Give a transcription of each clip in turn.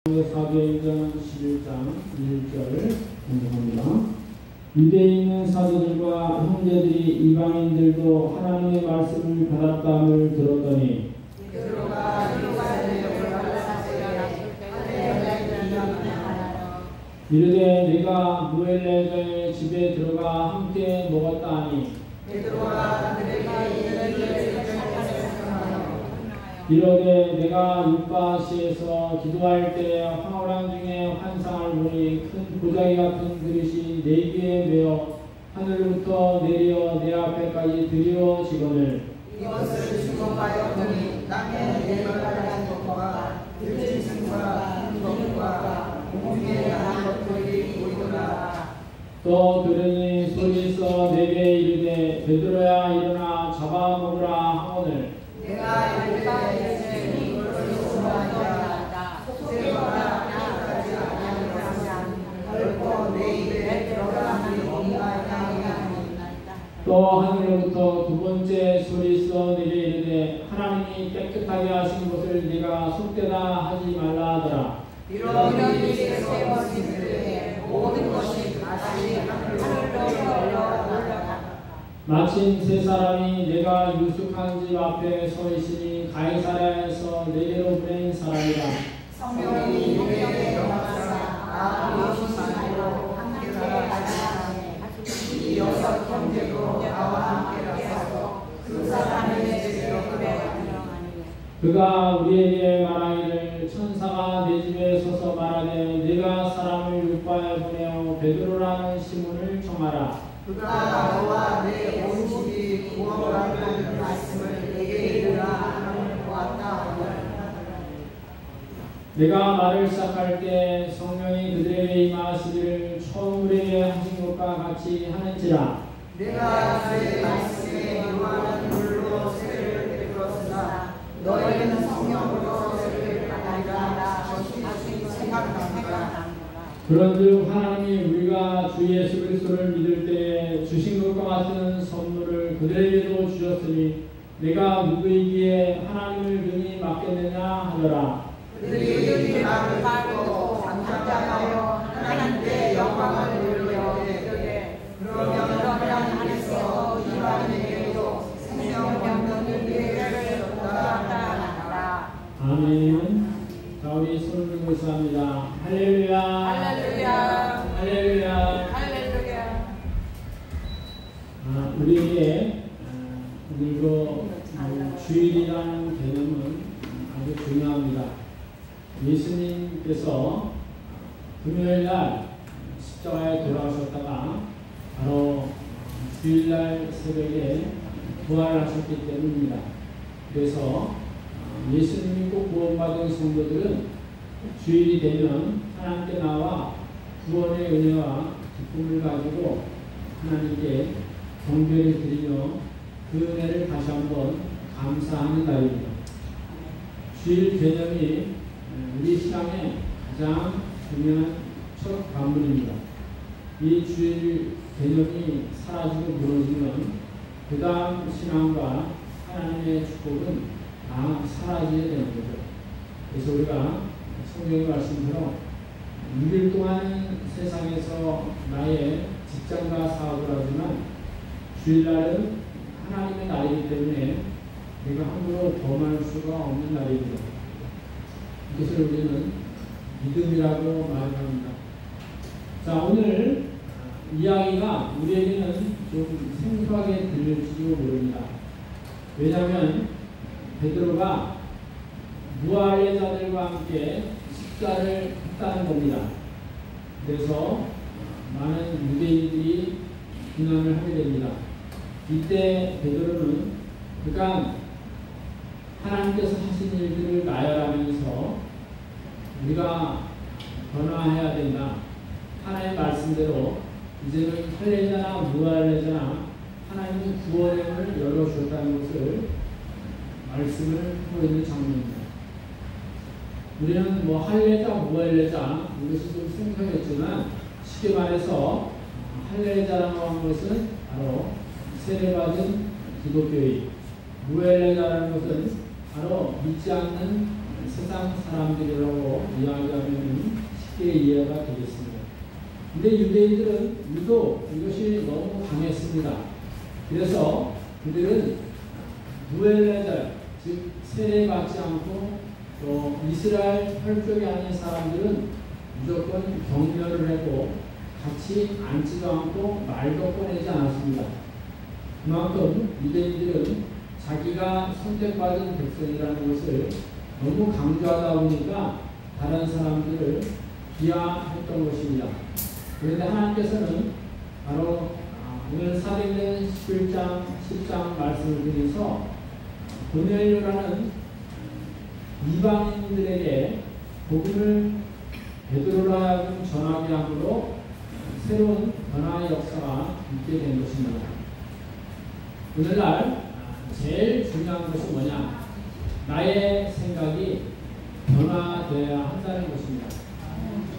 사도행전 11장 1절 공부합니다. 유대에 있는 사도들과 형제들이 이방인들도 하나님의 말씀을 받았다함을 들었더니 이르되 내가 무엘레가의 집에 들어가 함께 먹었다 하니 이르되 내가 육바시에서 기도할 때 황홀한 중에 환상을 보니 큰 보자기 같은 그릇이 네 개에 매어 하늘로부터 내려 내 앞에까지 드리워지거늘 이것을 주목하여 보니 땅에 내려가는 것과 들짐승과 동물과 공중에 나는 것들이 보이더라. 또 들으니 소리서 내게 이르되 베드로야 일어나 잡아먹으라 하거늘 내가 이르되 이것을 소망하라. 속죄가 나가지 아니하면 결코 내 입에 들어가는 뭔가 향하나이다. 또 하늘로부터 두 번째 소리서 내게 이르되 하나님이 깨끗하게 하신 것을 네가 속되다 하지 말라 하더라. 이런 일이 세워진 때에 모든 것이 다시 하늘로 올라가라. 마침 세 사람이 내가 유숙한 집 앞에 서 있으니 가이사랴에서 내게로 보낸 사람이라. 성령이 우리에게 명하사 예수님으로 함께 살아가시니 이 여섯 형제도 나와 함께라서 그 사람의 집에 그가 우리에게 말하기를 천사가 내 집에 서서 말하되 내가 사람을 육바에 보내어 베드로라는 시몬을 청하라. 그가 너와 내 온 집이 구원받는 말씀을 내게 이르라 함을 보았다. 내가 말을 시작할 때 성령이 그들에게 임하시기를 처음으로 하신 것과 같이 하는지라. 내가 내 말씀에 요한은 물로 세례를 베풀었으나 너희는 성령으로 세례를 받으리라. 다시 생각나니라. 그런즉 하나님이 우리가 주 예수 그리스도를 믿을 때에 주신 것과 같은 선물을 그들에게도 주셨으니 내가 누구이기에 하나님을 능히 맡겠느냐 하더라. 그들이 말을 듣고 감탄하여 하나님께 영광을 돌리되 그러면 하나님께서 이방인에게도 생명 얻는 기회를 줬다. 아멘. 자, 우리 손을 들고 있습니다. 할렐루야. 할렐루야. 할렐루야. 할렐루야. 우리에게 오늘도 주일이라는 개념은 아주 중요합니다. 예수님께서 금요일날 십자가에 돌아오셨다가 바로 주일날 새벽에 부활하셨기 때문입니다. 그래서 예수님이 꼭 구원받은 성도들은 주일이 되면 하나님께 나와 구원의 은혜와 기쁨을 가지고 하나님께 경배를 드리며 그 은혜를 다시 한번 감사하는 날입니다. 주일 개념이 우리 신앙의 가장 중요한 첫 관문입니다. 이 주일 개념이 사라지고 무너지면 그 다음 신앙과 하나님의 축복은 다 사라지게 되는 거죠. 그래서 우리가 성경의 말씀대로 6일 동안 세상에서 나의 직장과 사업을 하지만 주일날은 하나님의 날이기 때문에 내가 함부로 범할 수가 없는 날입니다. 이것을 우리는 믿음이라고 말합니다. 자, 오늘 이야기가 우리에게는 좀 생소하게 들릴지도 모릅니다. 왜냐하면 베드로가 무할의 자들과 함께 식사를 했다는 겁니다. 그래서 많은 유대인들이 비난을 하게 됩니다. 이때 베드로는 그간 하나님께서 하신 일들을 나열하면서 우리가 변화해야 된다. 하나님의 말씀대로 이제는 할례자나 무할례자나 하나님의 구원의 문을 열어주었다는 것을 말씀을 하고 있는 장면입니다. 우리는 뭐 할례자, 무할례자 이것이 좀 생소했지만 쉽게 말해서 할례자라고 하는 것은 바로 세례받은 기독교인, 무할례자라는 것은 바로 믿지 않는 세상 사람들이라고 이야기하면 쉽게 이해가 되겠습니다. 근데 유대인들은 유독 이것이 너무 강했습니다. 그래서 그들은 무엘레들, 즉 세례받지 않고 또 이스라엘 혈족이 아닌 사람들은 무조건 경멸을 하고 같이 앉지도 않고 말도 꺼내지 않았습니다. 그만큼 유대인들은 자기가 선택받은 백성이라는 것을 너무 강조하다 보니까 다른 사람들을 비하했던 것입니다. 그런데 하나님께서는 바로 오늘 사도행전 11장, 10장 말씀을 드려서 고넬료라는 이방인들에게 복음을 베드로로 하여금 전하게 함으로 새로운 변화의 역사가 있게 된 것입니다. 오늘날 제일 중요한 것이 뭐냐? 나의 생각이 변화되어야 한다는 것입니다.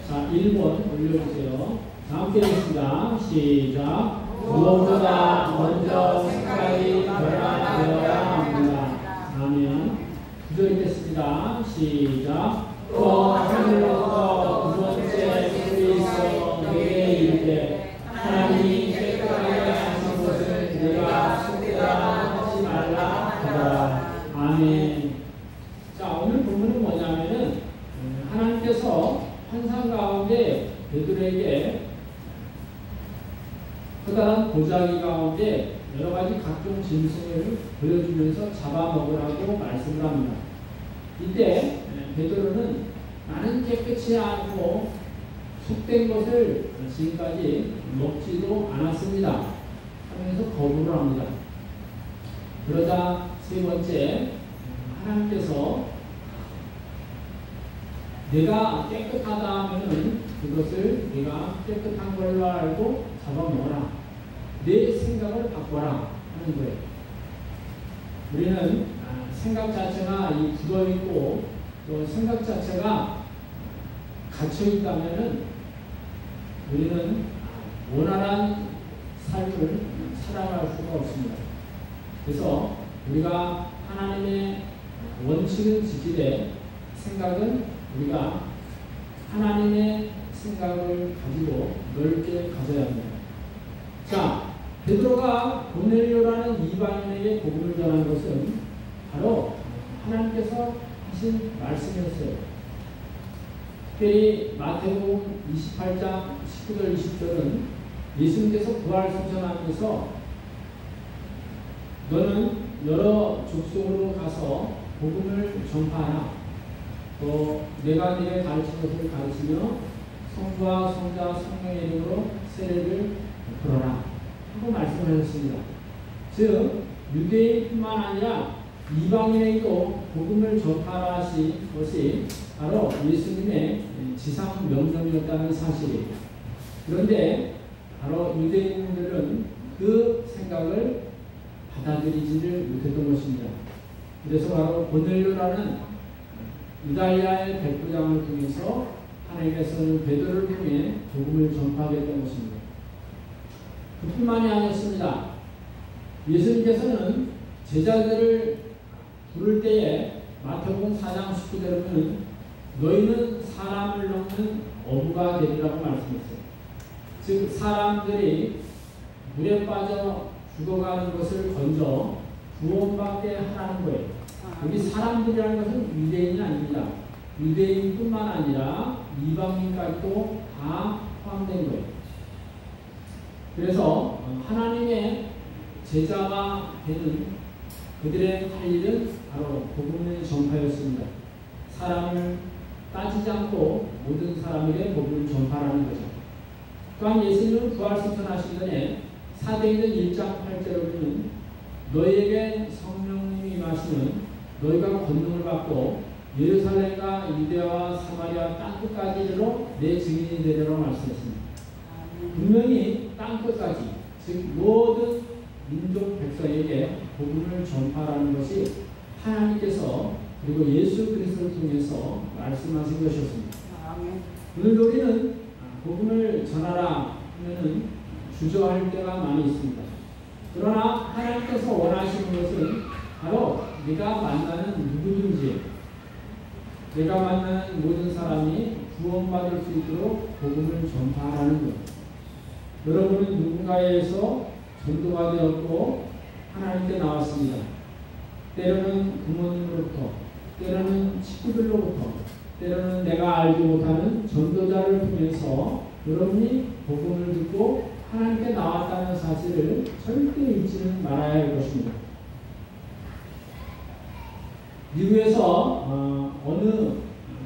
자, 1번 올려주세요. 자, 함께 하겠습니다. 시작. 무엇보다 먼저 생각이 변화되어야 합니다. 아멘. 9절 읽겠습니다. 시작. 또 하늘로부터 두 번째 소리 있어 내게 이르되 하나님이 깨끗하게 하신 것을 내가 속되라 하지 말라 하더라. 아멘. 자, 오늘 본문은 뭐냐면은 하나님께서 환상 가운데 베드로에게 커다란 보자기 가운데 여러 가지 각종 짐승을 보여주면서 잡아먹으라고 말씀을 합니다. 이때 베드로는 나는 깨끗이 않고 속된 것을 지금까지 먹지도 않았습니다 하면서 거부를 합니다. 그러자 세 번째, 하나님께서 내가 깨끗하다 하면은 그것을 내가 깨끗한 걸로 알고 잡아먹어라. 내 생각을 바꿔라 하는 거예요. 우리는 생각 자체가 굳어있고 또 생각 자체가 갇혀있다면은 우리는 원활한 삶을 살아갈 수가 없습니다. 그래서 우리가 하나님의 원칙을 지키되 생각은 우리가 하나님의 생각을 가지고 넓게 가져야 합니다. 자, 베드로가 고넬료라는 이방인에게 복음을 전한 것은 바로 하나님께서 하신 말씀이었어요. 특별히 마태복음 28장 19절 20절은 예수님께서 부활승천하면서 너는 여러 족속으로 가서 복음을 전파하라. 또 내가 네게 가르친 것을 가르치며 성부와 성자 성령의 이름으로 세례를 베풀어라 하고 말씀하셨습니다. 즉 유대인뿐만 아니라 이방인에게도 복음을 전파하라 하신 것이 바로 예수님의 지상 명령이었다는 사실이에요. 그런데 바로 유대인들은 그 생각을 받아들이지를 못했던 것입니다. 그래서 바로 고넬료라는 유다야의 백부장을 통해서 하나님께서는 베드로를 통해 복음을 전파하게 했던 것입니다. 그뿐만이 아니었습니다. 예수님께서는 제자들을 부를 때에 마태복음 4장 19절에는 너희는 사람을 넘는 어부가 되리라고 말씀했어요. 즉 사람들이 물에 빠져 죽어가는 것을 건져 구원받게 하라는 거예요. 여기 사람들이라는 것은 유대인이 아닙니다. 유대인뿐만 아니라 이방인까지도 다 포함된 거예요. 그래서 하나님의 제자가 되는 그들의 할 일은 바로 복음의 전파였습니다. 사람을 따지지 않고 모든 사람에게 복음을 전파하는 거죠. 또한 예수님은 부활승천하시기 전에 사도행전 1장 8절에는 너희에게 성령님이 임하시면 너희가 권능을 받고 예루살렘과 유대와 사마리아 땅끝까지 이르러 내 증인이 되리라고 말씀했습니다. 분명히 땅끝까지, 즉 모든 민족 백성에게 복음을 전파하는 것이 하나님께서 그리고 예수 그리스도를 통해서 말씀하신 것이었습니다. 오늘 우리는 복음을 전하라 하면은 주저할 때가 많이 있습니다. 그러나 하나님께서 원하시는 것은 바로 네가 만나는 누구든지 내가 만나는 모든 사람이 구원받을 수 있도록 복음을 전파하라는 것. 여러분은 누군가에 의해서 전도가 되었고 하나님께 나왔습니다. 때로는 부모님으로부터, 때로는 친구들로부터, 때로는 내가 알지 못하는 전도자를 통해서 여러분이 복음을 듣고 하나님께 나왔다는 사실을 절대 잊지는 말아야 할 것입니다. 미국에서 어느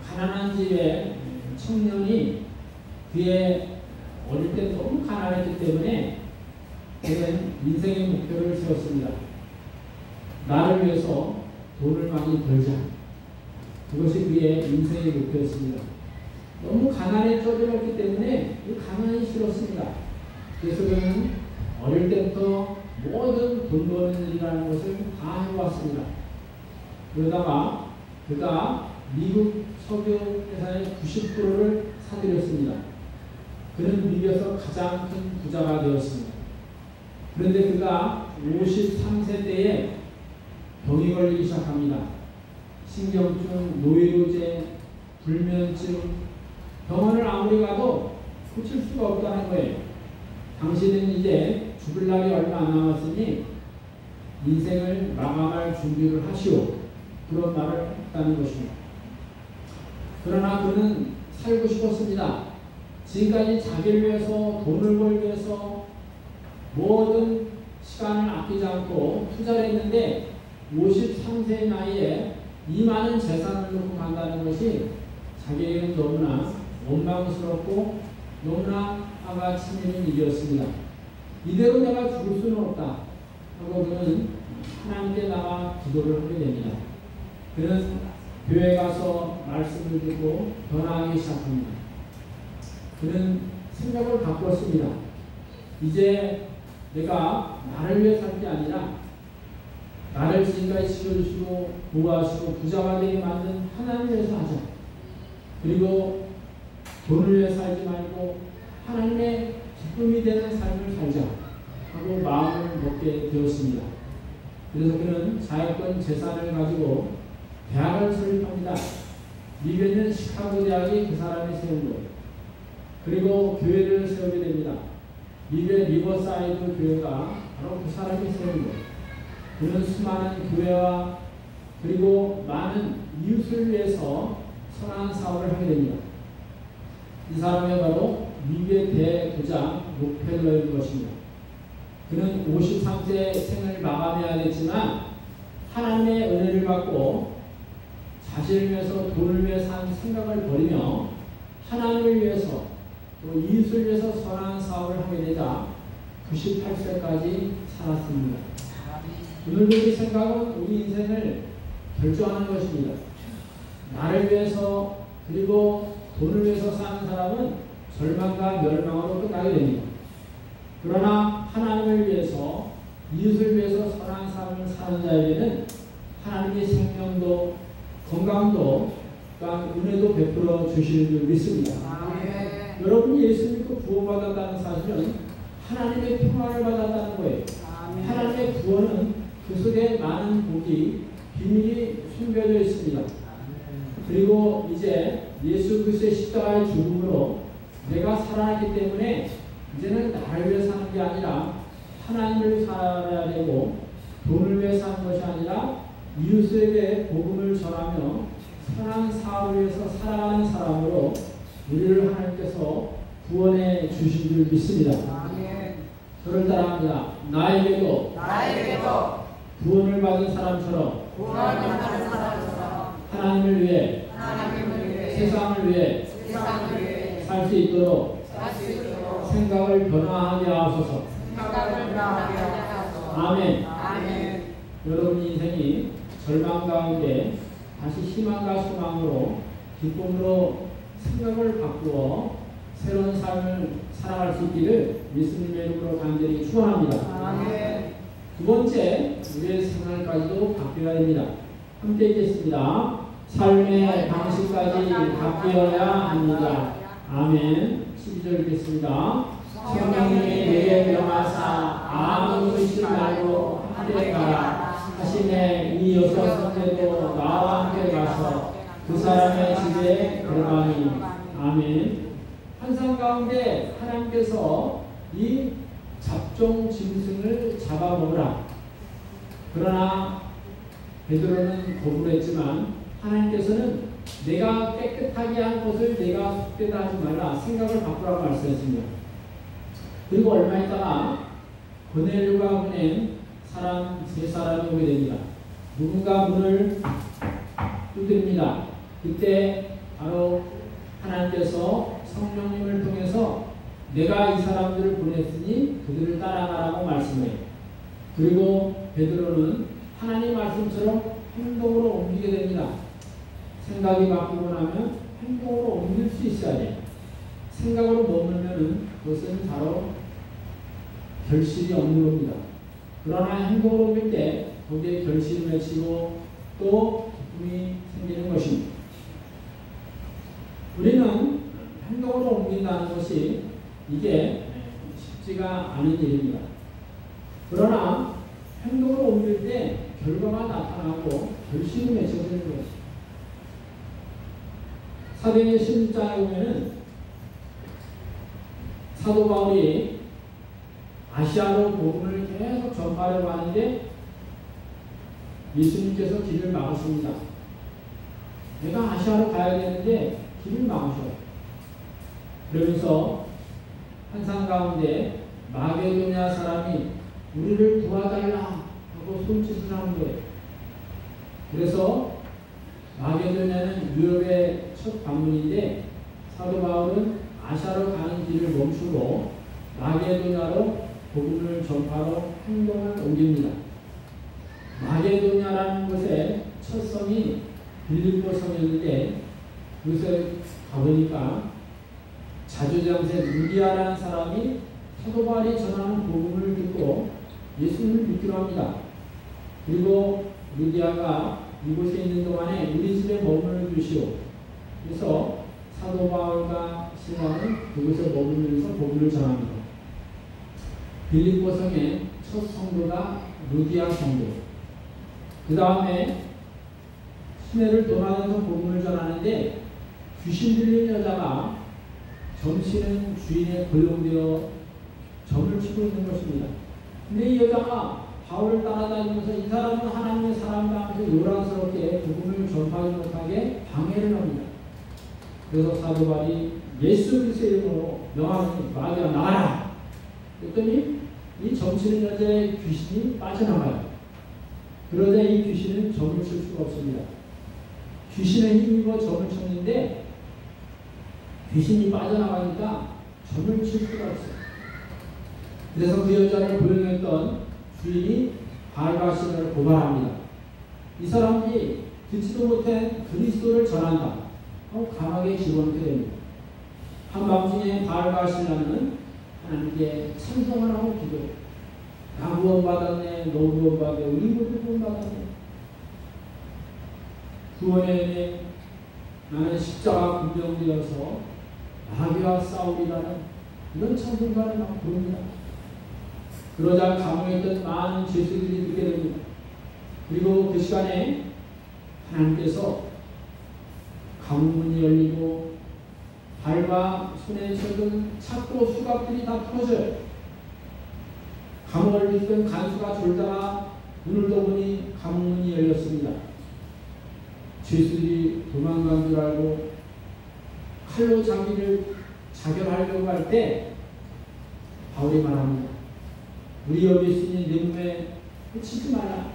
가난한 집의 청년이 그의 어릴 때 너무 가난했기 때문에 그는 인생의 목표를 세웠습니다. 나를 위해서 돈을 많이 벌자. 그것이 그의 인생의 목표였습니다. 너무 가난에 쪄들었기 때문에 그 가난이 싫었습니다. 그래서 그는 어릴 때부터 모든 돈 버는 일이라는 것을 다 해왔습니다. 그러다가 그가 미국 석유 회사의 90%를 사들였습니다. 그는 미국에서 가장 큰 부자가 되었습니다. 그런데 그가 53세 때에 병이 걸리기 시작합니다. 신경증, 노이로제, 불면증, 병원을 아무리 가도 고칠 수가 없다는 거예요. 당신은 이제 죽을 날이 얼마 안 남았으니 인생을 마감할 준비를 하시오. 그런 말을 했다는 것입니다. 그러나 그는 살고 싶었습니다. 지금까지 자기를 위해서 돈을 벌기 위해서 모든 시간을 아끼지 않고 투자를 했는데 53세 나이에 이 많은 재산을 놓고 간다는 것이 자기에게는 너무나 원망스럽고 너무나 화가 치미는 일이었습니다. 이대로 내가 죽을 수는 없다 하고 그는 하나님께 나가 기도를 하게 됩니다. 그는 교회 가서 말씀을 듣고 변화하기 시작합니다. 그는 생각을 바꿨습니다. 이제 내가 나를 위해 살 게 아니라 나를 지금까지 지켜주시고 보호하시고 부자가 되게 만든 하나님을 위해서 하자. 그리고 돈을 위해 살지 말고 하나님의 기쁨이 되는 삶을 살자 하고 마음을 먹게 되었습니다. 그래서 그는 자유권 재산을 가지고 대학을 설립합니다. 미국에 있는 시카고 대학이 그 사람이 세운 거예요. 그리고 교회를 세우게 됩니다. 미국의 리버사이드 교회가 바로 그 사람이 세운 거예요. 그는 수많은 교회와 그리고 많은 이웃을 위해서 선한 사업을 하게 됩니다. 이 사람이 바로 미국의 대부장 록펠러인 것입니다. 그는 53세 생을 마감해야겠지만 하나님의 은혜를 받고 자신을 위해서 돈을 위해 산 생각을 버리며 하나님을 위해서 또 이웃을 위해서 선한 사업을 하게 되자 98세까지 살았습니다. 오늘도 이 생각은 우리 인생을 결정하는 것입니다. 나를 위해서 그리고 돈을 위해서 사는 사람은 절망과 멸망으로 끝나게 됩니다. 그러나 하나님을 위해서 이웃을 위해서 선한 삶을 사는 자에게는 하나님의 생명도 건강도 은혜도 베풀어 주시는 줄 믿습니다. 아멘. 여러분이 예수 믿고 구원받았다는 사실은 하나님의 평안을 받았다는 거예요. 아멘. 하나님의 구원은 그 속에 많은 복이 비밀이 숨겨져 있습니다. 그리고 이제 예수 그리스도의 십자가의 죽음으로 내가 살아났기 때문에 이제는 나를 위해 사는 게 아니라 하나님을 살아야 되고 돈을 위해 사는 것이 아니라 이웃에게 복음을 전하며 선한 사업을 위해서 살아가는 사람으로 우리를 하나님께서 구원해 주신 줄 믿습니다. 아멘. 저를 따라합니다. 나에게도 구원을 받은 사람처럼 하나님을 위해 세상을 위해 살 수 있도록 생각을 변화하게 하소서. 아멘. 여러분 인생이 절망 가운데 다시 희망과 소망으로 기쁨으로 생각을 바꾸어 새로운 삶을 살아갈 수 있기를 예수님의 이름으로 간절히 축원합니다. 아멘. 두 번째, 우리의 생활까지도 바뀌어야 됩니다. 함께 읽겠습니다. 삶의 방식까지 바뀌어야 합니다. 아멘. 12절 읽겠습니다. 성령님이 내게 명하사 아무 의심 말고 함께 가라 하시매 이 여섯 성대도 나와 함께 가서 그 사람의 집에 들어가니. 아멘. 환상 가운데 하나님께서 이 잡종 짐승을 잡아먹으라. 그러나 베드로는 거부했지만 하나님께서는 내가 깨끗하게 한 것을 내가 헛되다 하지 말라. 생각을 바꾸라고 말씀했습니다. 그리고 얼마 있다가 고넬료가 보낸 사람 세 사람이 오게 됩니다. 누군가 문을 두드립니다. 그때 바로 하나님께서 성령님을 통해서 내가 이 사람들을 보냈으니 그들을 따라가라고 말씀해요. 그리고 베드로는 하나님 말씀처럼 행동으로 옮기게 됩니다. 생각이 바뀌고 나면 행동으로 옮길 수 있어야 돼요. 생각으로 머물면 그것은 바로 결실이 없는 겁니다. 그러나 행동으로 옮길 때 거기에 결실을 맺히고 또 기쁨이 생기는 것입니다. 우리는 행동으로 옮긴다는 것이 이게 쉽지가 않은 일입니다. 그러나 행동으로 옮길 때 결과가 나타나고 결실이 맺혀지는 것입니다. 사도행전 16장에 보면은 사도 바울이 아시아로 복음을 계속 전파하려고 하는데 예수님께서 길을 막으십니다. 내가 아시아로 가야 되는데 길을 막으셔요. 그러면서 환상 가운데 마게도냐 사람이 우리를 도와달라 하고 손짓을 하는 거예요. 그래서 마게도냐는 유럽의 첫 방문인데 사도 바울은 아시아로 가는 길을 멈추고 마게도냐로 복음을 전파로 행동을 옮깁니다. 마게도냐라는 곳의 첫 성이 빌립보 성이었는데 그곳에 가보니까 자주장세 루디아라는 사람이 사도 바울이 전하는 복음을 듣고 예수님을 믿기로 합니다. 그리고 루디아가 이곳에 있는 동안에 우리 집에 머물러 주시오. 그래서 사도 바울과 신라는 그곳에 머물면서 복음을 전합니다. 빌립보 성의 첫 성도가 루디아 성도. 그 다음에 시내를 돌아다니면서 복음을 전하는데 귀신 들린 여자가 점치는 주인에 골롱되어 점을 치고 있는 것입니다. 근데 이 여자가 바울을 따라다니면서 이 사람은 하나님의 사람이다 하면서 요란스럽게 복음을 전파하지 못하게 방해를 합니다. 그래서 사도 바울이 예수 그리스도의 이름으로 명하노니 마귀야 나가라. 그랬더니 이 점치는 여자의 귀신이 빠져나가요. 그러자 이 귀신은 점을 칠 수가 없습니다. 귀신의 힘입어 점을 쳤는데 귀신이 빠져나가니까 점을 칠 수가 없어요. 그래서 그 여자를 고용했던 주인이 바울과 신라를 고발합니다. 이 사람들이 듣지도 못한 그리스도를 전한다 하고 감옥에 집어넣게 됩니다. 한밤중에 바울과 신라는 하나님께 찬송을 하고 기도해요. 나 구원받았네, 너 구원받았네, 우리 모두 구원받았네. 구원의 은혜, 나는 십자가 군병되어서 마귀와 싸우리라는 이런 찬송가를 막 부릅니다. 그러자 감옥에 있던 많은 죄수들이 듣게 됩니다. 그리고 그 시간에 하나님께서 감문이 열리고 발과 손에 젖은 착고 수갑들이 다 풀어져요. 감옥을 있던 간수가 졸다가 눈을 떠보니 감문이 열렸습니다. 죄수들이 도망간 줄 알고 칼로 자기를 자결하려고 할 때 바울이 말합니다. 우리 여기 있으니 내 몸에 해치지 말라.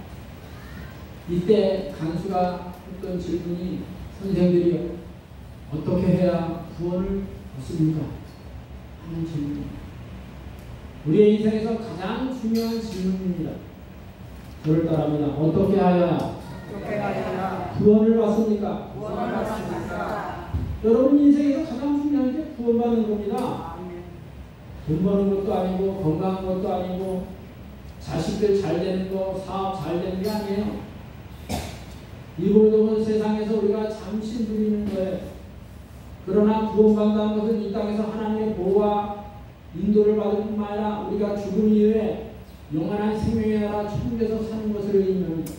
이때 간수가 했던 질문이 선생들이요 어떻게 해야 구원을 얻습니까? 하는 질문. 우리의 인생에서 가장 중요한 질문입니다. 저를 따라합니다. 어떻게 하여야 구원을 받습니까? 여러분 인생에서 가장 중요한 게 구원받는 겁니다. 돈 버는 것도 아니고 건강한 것도 아니고 자식들 잘 되는 거, 사업 잘 되는 게 아니에요. 이 모든 세상에서 우리가 잠시 누리는 거예요. 그러나 구원받는다는 것은 이 땅에서 하나님의 보호와 인도를 받을 뿐만 아니라 우리가 죽음 이후에 영원한 생명의 나라 천국에서 사는 것을 의미합니다.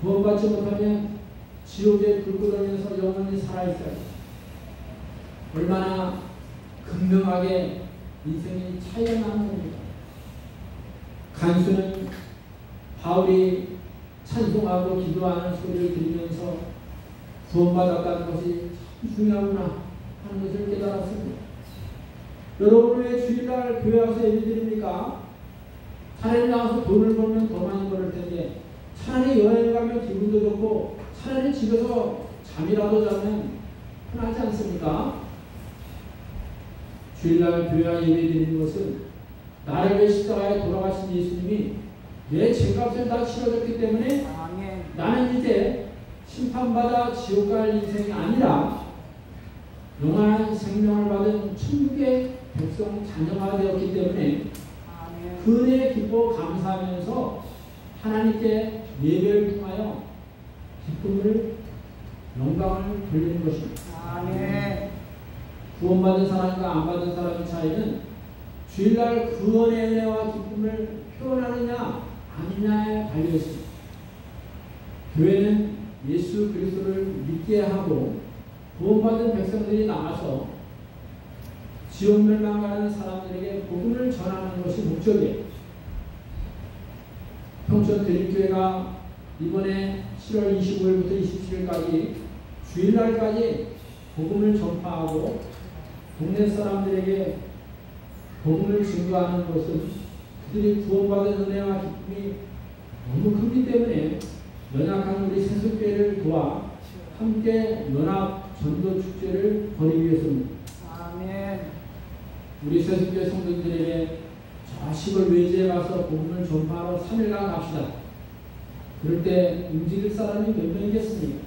구원받지 못하면 지옥에 불 끄러면서 영원히 살아있어요. 얼마나 극명하게 인생이 차이가 나는 겁니다. 간수는 바울이 찬송하고 기도하는 소리를 들으면서 구원받았다는 것이 참 중요하구나 하는 것을 깨달았습니다. 여러분 왜 주일날 교회 와서 예배드립니까? 차라리 나와서 돈을 벌면 더 많이 벌을 텐데, 차라리 여행 가면 기분도 좋고, 차라리 집에서 잠이라도 자면 편하지 않습니까? 주일날 교회와 예배드리는 것은 나를 위해 십자가에 돌아가신 예수님이 내 죄값을 다 치러줬기 때문에 나는 이제 심판받아 지옥 갈 인생이 아니라 영원한 생명을 받은 천국의 백성 자녀가 되었기 때문에 그 은혜에 기뻐 감사하면서 하나님께 예배를 통하여 기쁨을, 영광을 돌리는 것입니다. 구원받은 사람과 안 받은 사람의 차이는 주일날 구원의 은혜와 기쁨을 표현하느냐 아니냐에 달려있습니다. 교회는 예수 그리스도를 믿게 하고 구원받은 백성들이 나가서 지옥 멸망하는 사람들에게 복음을 전하는 것이 목적이에요. 평촌대립교회가 이번에 7월 25일부터 27일까지 주일날까지 복음을 전파하고 동네 사람들에게 복음을 증거하는 것은 그들이 구원받은 은혜와 기쁨이 너무 크기 때문에 연약한 우리 세속교회를 도와 함께 연합 전도 축제를 벌이기 위해서입니다. 우리 세속교회 성도들에게 저 시골 외지에 가서 복음을 전파하러 3일간 갑시다. 그럴 때 움직일 사람이 몇 명이겠습니까?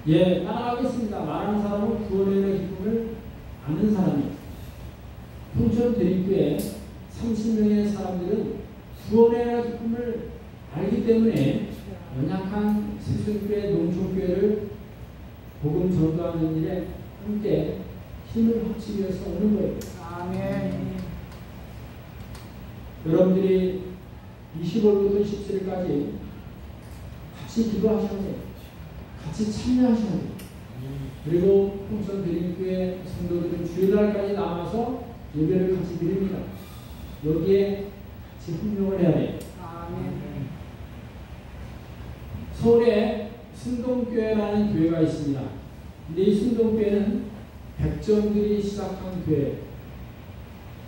예, 따라가겠습니다. 말하는 사람은 구원의 기쁨을 아는 사람이에요. 평촌대립교회 30명의 사람들은 구원의 기쁨을 알기 때문에 연약한 세속교회, 농촌교회를 복음 전도하는 일에 함께 힘을 합치기 위해서 오는 거예요. 여러분들이 25일부터 27일까지 같이 기도하셔야 돼요. 같이 참여하셔야 돼요. 그리고 평촌대립교회 성도들은 주일날까지 나와서 예배를 같이 드립니다. 여기에 같이 협력을 해야 돼요. 서울에 승동교회라는 교회가 있습니다. 근데 이 승동교회는 백정들이 시작한 교회.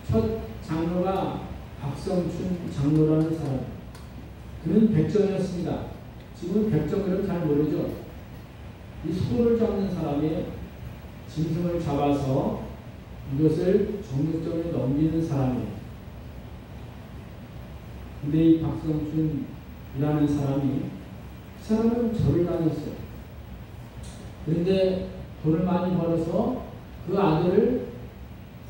첫 장로가 박성춘 장로라는 사람. 그는 백정이었습니다. 지금은 백정들은 잘 모르죠. 이 소를 잡는 사람이 짐승을 잡아서 이것을 정육점에 넘기는 사람이에요. 근데 이 박성춘이라는 사람이, 그 사람은 절을 다녔어요. 그런데 돈을 많이 벌어서 그 아들을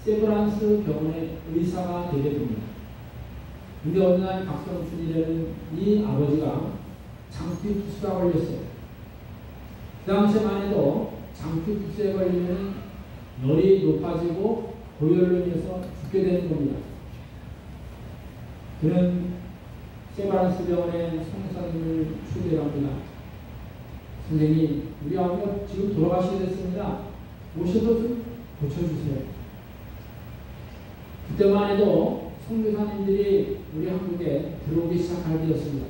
세브란스 병원의 의사가 되게 됩니다. 근데 어느 날 박성춘이라는 이 아버지가 장기 투수가 걸렸어요. 그 당시에만 해도 장기 투수에 걸리면 널이 높아지고 고열로 인해서 죽게 되는 겁니다. 그는 세브란스 병원의 성사님을 초대합니다. 선생님, 우리 아버지가 지금 돌아가시게 됐습니다. 오셔서 좀 고쳐주세요. 그때만 해도 선교사님들이 우리 한국에 들어오기 시작할 때였습니다.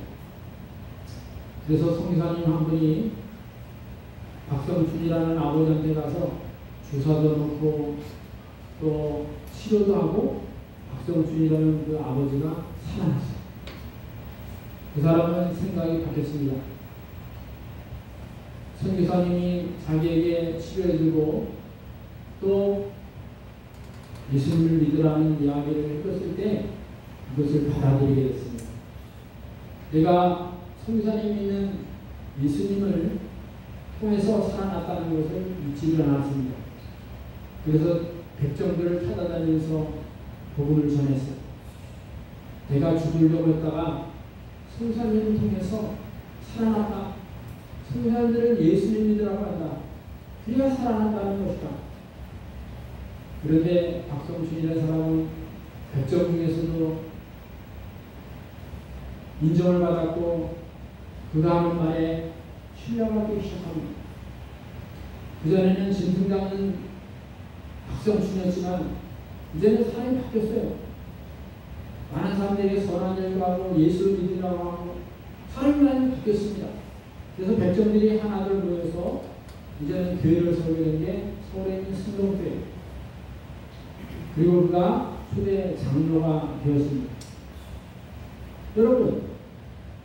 그래서 선교사님 한 분이 박성춘이라는 아버지한테 가서 주사도 놓고 또 치료도 하고 박성춘이라는 그 아버지가 살아났어요. 그 사람은 생각이 바뀌었습니다. 선교사님이 자기에게 치료해주고 또 예수님을 믿으라는 이야기를 해줬을 때 그것을 받아들이게 됐습니다. 내가 선교사님이 있는 예수님을 통해서 살아났다는 것을 잊지를 않았습니다. 그래서 백정들을 찾아다니면서 복음을 전했어요. 내가 죽으려고 했다가 선교사님을 통해서 살아났다. 선교사님들은 예수님 믿으라고 한다. 그래야 살아난다는 것이다. 그런데 박성춘이라는 사람은 백정 중에서도 인정을 받았고 그가 하는 말에 신뢰하기 시작합니다. 그전에는 짐승장은 박성춘이었지만 이제는 사람이 바뀌었어요. 많은 사람들에게 선한 일을 하고 예수를 믿으라고 하고 사람이 많이 바뀌었습니다. 그래서 백정들이 하나둘 모여서 이제는 교회를 설계한 게 서울에 있는 승동교회. 그리고 그가 초대 장로가 되었습니다. 여러분,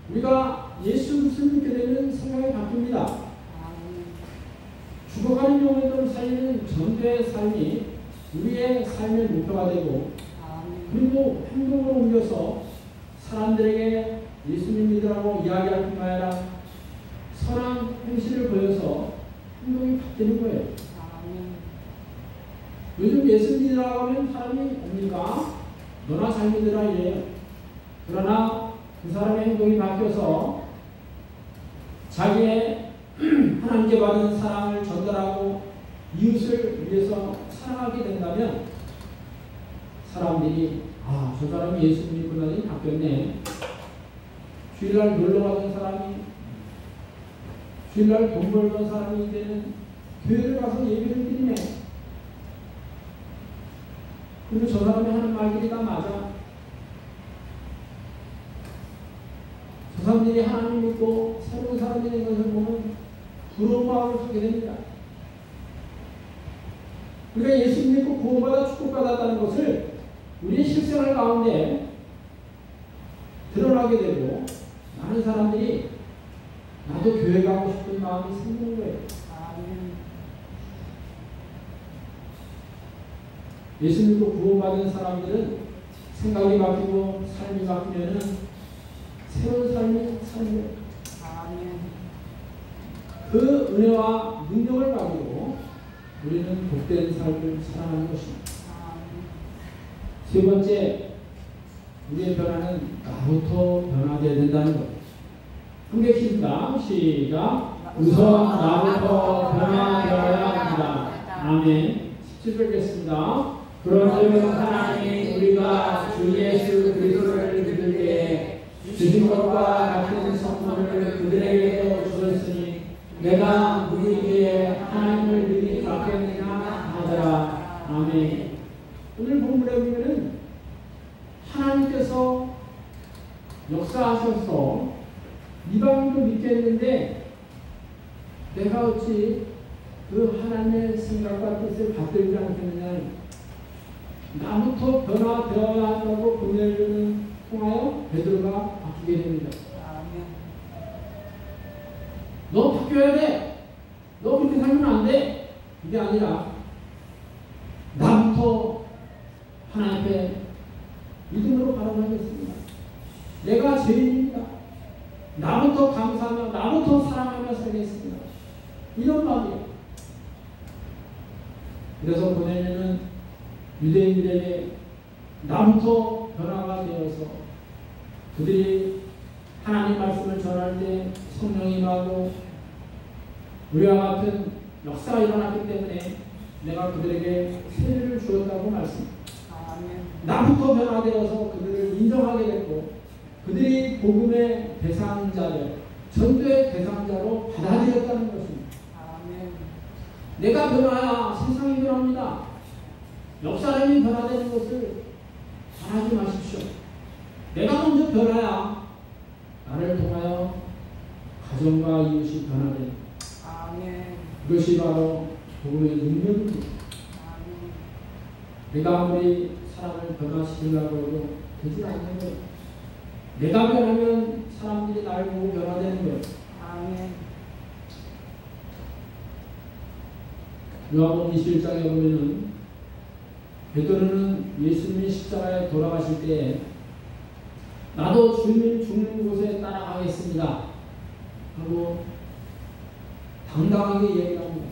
우리가 예수 그리스도를 믿게 되면 생각이 바뀝니다. 죽어가는 영혼들을 살리는 전도의 삶이 우리의 삶의 목표가 되고, 그리고 행동으로 옮겨서 사람들에게 예수님 믿으라고 이야기할 뿐만 아니라 선한 행실을 보여서 행동이 바뀌는 거예요. 요즘 예수 믿으라고 하면 사람이 옵니까? 너나 잘 믿으라 이래요. 그러나 그 사람의 행동이 바뀌어서 자기의 하나님께 받은 사랑을 전달하고 이웃을 위해서 사랑하게 된다면 사람들이 저 사람이 예수 믿고 나니 바뀌었네. 주일날 놀러 가던 사람이 주일날 돈 벌던 사람이 이제는 교회를 가서 예배를 드리네. 그리고 저 사람이 하는 말들이 다 맞아. 저 사람들이 하나님 믿고 새로운 사람이 된 것을 보면 부러운 마음을 갖게 됩니다. 우리가 예수 믿고 구원받아 축복받았다는 것을 우리의 실생활 가운데 드러나게 되고 많은 사람들이 나도 교회 가고 싶은 마음이 생기는 거예요. 예수 믿고 구원받은 사람들은 생각이 바뀌고 삶이 바뀌면은 새로운 삶이 사는 거예요. 그 은혜와 능력을 가지고 우리는 복된 삶을 살아가는 것입니다. 세 번째, 우리의 변화는 나부터 변화되어야 된다는 것. 함께 읽습니다. 시작. 우선 나부터 변화되어야 합니다. 아멘. 17절 읽겠습니다. 그런즉 하나님 우리가 주 예수 그리스도를 믿을 때에 주신 것과 같은 선물을 그들에게도 주셨으니 내가 누구에게 하나님을 믿기 받겠느냐 하더라. 아멘. 오늘 본문에 보면은 하나님께서 역사하셔서 이방인도 믿게 했는데 내가 어찌 그 하나님의 생각과 뜻을 받들지 않겠느냐. 나부터 변화되어야 한다고 보내주는 통하여 베드로가 바뀌게 됩니다. 너 바뀌어야 돼. 너 그렇게 살면 안 돼. 이게 아니라 나부터 하나님 앞에 믿음으로 바라보겠습니다. 내가 죄인입니다. 나부터 감사하며 나부터 사랑하며 살겠습니다. 이런 마음이에요. 그래서 보내면은 유대인들에게 나부터 변화가 되어서 그들이 하나님 말씀을 전할 때 성령이 임하고 우리와 같은 역사가 일어났기 때문에 내가 그들에게 세례를 주었다고 말씀합니다. 나부터 변화되어서 그들을 인정하게 됐고 그들이 복음의 대상자를 전도의 대상자로 받아들였다는 것입니다. 내가 변화야 세상이 변합니다. 옆 사람이 변화되는 것을 바라지 마십시오. 내가 먼저 변화야 나를 통하여 가정과 이웃이 변화되는 그것이 바로 복음의 능력입니다. 내가 아무리 사람을 변화시키려고 해도 되지 않는 거예요. 내가 변하면 사람들이 나를 보고 변화되는 거예요. 요한복음 21장에 보면은 베드로는 예수님이 십자가에 돌아가실 때 나도 주님 죽는 곳에 따라가겠습니다 하고 당당하게 얘기합니다.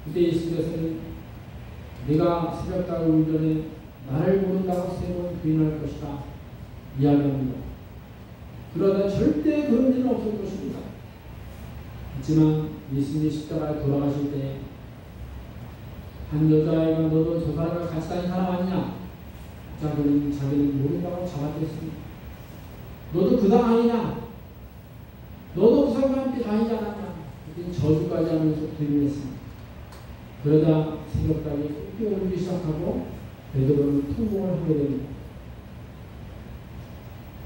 그때 예수께서는 네가 새벽달 오기 전에 나를 모른다고 3번 부인할 것이다 이야기합니다. 그러다 절대 그런 일은 없을 것입니다. 하지만 예수님이 십자가에 돌아가실 때 한 여자아이가 너도 저 사람과 같이 다닌 사람 아니냐? 자기는 모른다고 잡아댔습니다. 너도 그 당 아니냐? 너도 그 사람 다니지 않았냐. 저주까지 하면서 부인했습니다. 그러다 새벽까지 뛰어오르기 시작하고 베드로는 통곡을 하게 됩니다.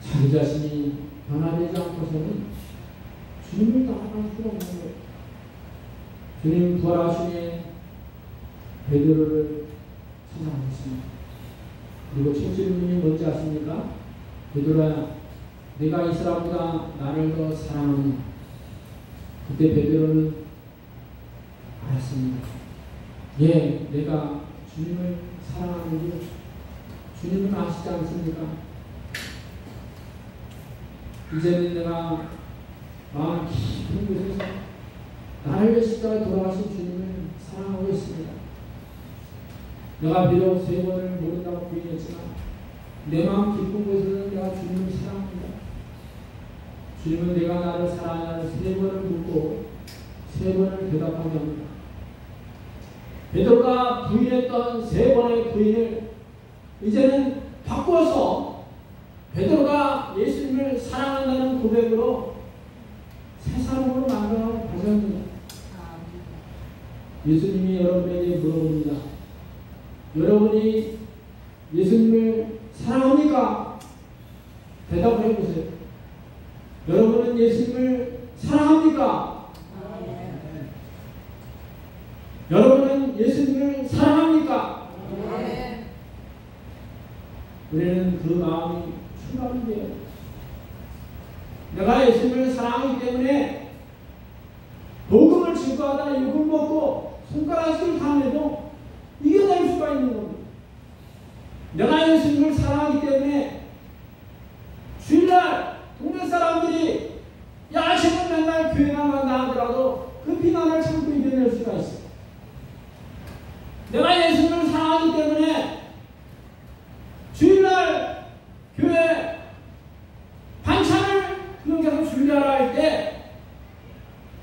자기 자신이 변화되지 않고서는 주님을 따라갈 수가 없는 거예요. 주님 부활하시니 베드로를 찾아오셨습니다. 그리고 첫 질문이 뭔지 아십니까? 베드로야, 내가 이 사람보다 나를 더 사랑하느냐? 그때 베드로는 알았습니다. 예, 내가 주님을 사랑하는 줄 주님은 아시지 않습니까? 이제는 내가 마음 깊은 곳에서 나를 위해 십자가에 돌아가신 주님을 사랑하고 있습니다. 내가 비록 세 번을 모른다고 부인했지만 내 마음 깊은 곳에서는 내가 주님을 사랑합니다. 주님은 내가 나를 사랑하냐를 세 번을 묻고 세 번을 대답하게 합니다. 베드로가 부인했던 세 번의 부인을 이제는 바꿔서 베드로가 예수님을 사랑한다는 고백으로 새 사람으로 만들어 가셨습니다. 예수님이 여러분에게 물어봅니다. 여러분이 예수님을 사랑합니까? 대답을 해보세요. 여러분은 예수님을 사랑합니까? 네. 여러분은 예수님을 사랑합니까? 네. 우리는 그 마음이 충만이 돼요. 내가 예수님을 사랑하기 때문에 복음을 증거하다 욕을 먹고 손가락질 당해도 이겨낼 수가 있는 겁니다. 내가 예수님을 사랑하기 때문에 주일날 동네 사람들이 야, 쟤는 맨날 교회 나간다 하더라도 그 비난을 참고 이겨낼 수가 있어요. 내가 예수님을 사랑하기 때문에 주일날 교회 반찬을 그렇게 준비하라 할 때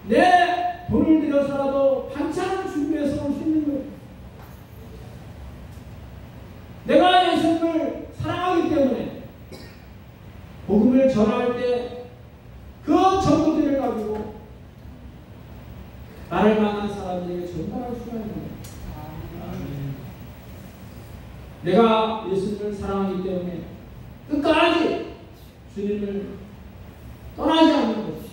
내 돈을 들여서라도 반찬을 준비해서 올 수 있는 거예요. 내가 예수님을 사랑하기 때문에 복음을 전할 때 그 정보들을 가지고 나를 만난 사람들에게 전달할 수가 있는 거예요. 내가 예수님을 사랑하기 때문에 끝까지 주님을 떠나지 않는 것이죠.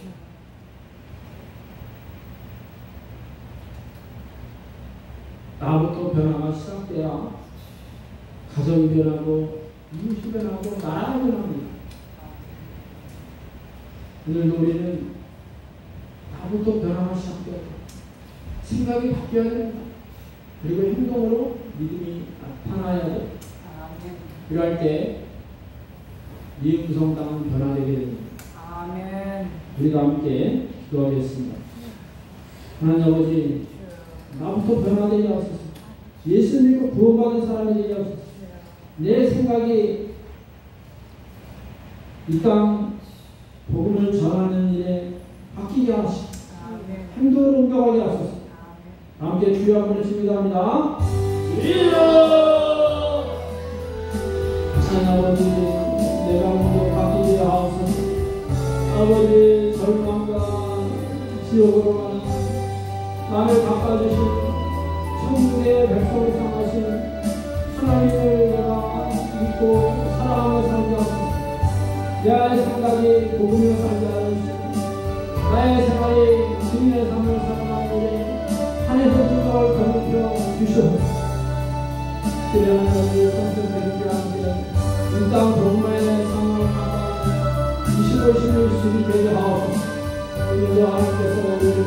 나부터 변화가 시작돼야 가정이 변하고 이웃이 변하고 나라가 변합니다. 오늘도 우리는 나부터 변화가 시작돼야 생각이 바뀌어야 됩니다. 그리고 행동으로 믿음이 나타나야 돼요. 이럴 때 이 음성당은 변화되게 됩니다. 아멘. 우리가 함께 기도하겠습니다. 하나님 아버지, 나부터 변화되게 하소서. 예수 믿고 구원받은 사람이 되게 하소서. 내 생각이 이 땅 복음을 전하는 일에 바뀌게 하시고 행동으로 옮겨가게 하소서. 함께 주여 한번 기도합니다. 주여! 하나님 아버지, 내가 먼저 바뀌게 하옵소서. 아버지, 절망과 지옥으로 가는 나를 바꿔주신 천국의 백성을 향하신 하나님을 내가 믿고 사랑하며 살게 하소서. 내 생각이 복음을 살게 하옵소서. 나의 생활이 주님의 삶을 살아가는데 하늘에서 주님을 거듭혀 주시옵소서. 그러나 우리 성전되게 함께 이 땅 복음의 삶을 살아가는 25신을 주님 되게 하옵소서. 오늘도 하나님께서 우리를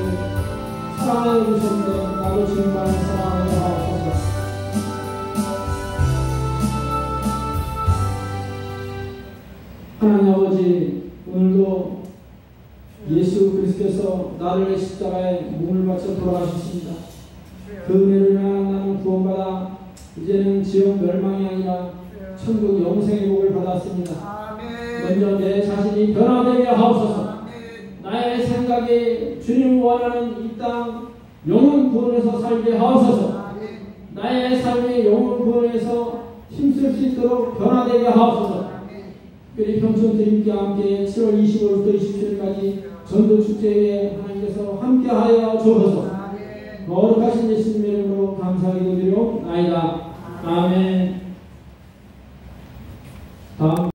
사랑해 주셨는데 나도 주님만 사랑하게 하옵소서. 하나님 아버지, 오늘도 예수 그리스도께서 나를 십자가에 몸을 바쳐 돌아가셨습니다. 그 은혜로 인하여 나는 구원받아 이제는 지옥 멸망이 아니라 천국 영생의 복을 받았습니다. 먼저 내 자신이 변화되게 하옵소서. 나의 생각이 주님을 원하는 이 땅 영혼 구원에서 살게 하옵소서. 나의 삶이 영혼 구원에서 힘쓸 수 있도록 변화되게 하옵소서. 특별히 평촌 드림과 함께 7월 25일부터 27일까지 전도 축제에 하나님 함께하여 주옵소서. 아멘. 거룩하신 예수님 이름으로 감사하게 드리옵나이다. 아멘. 다음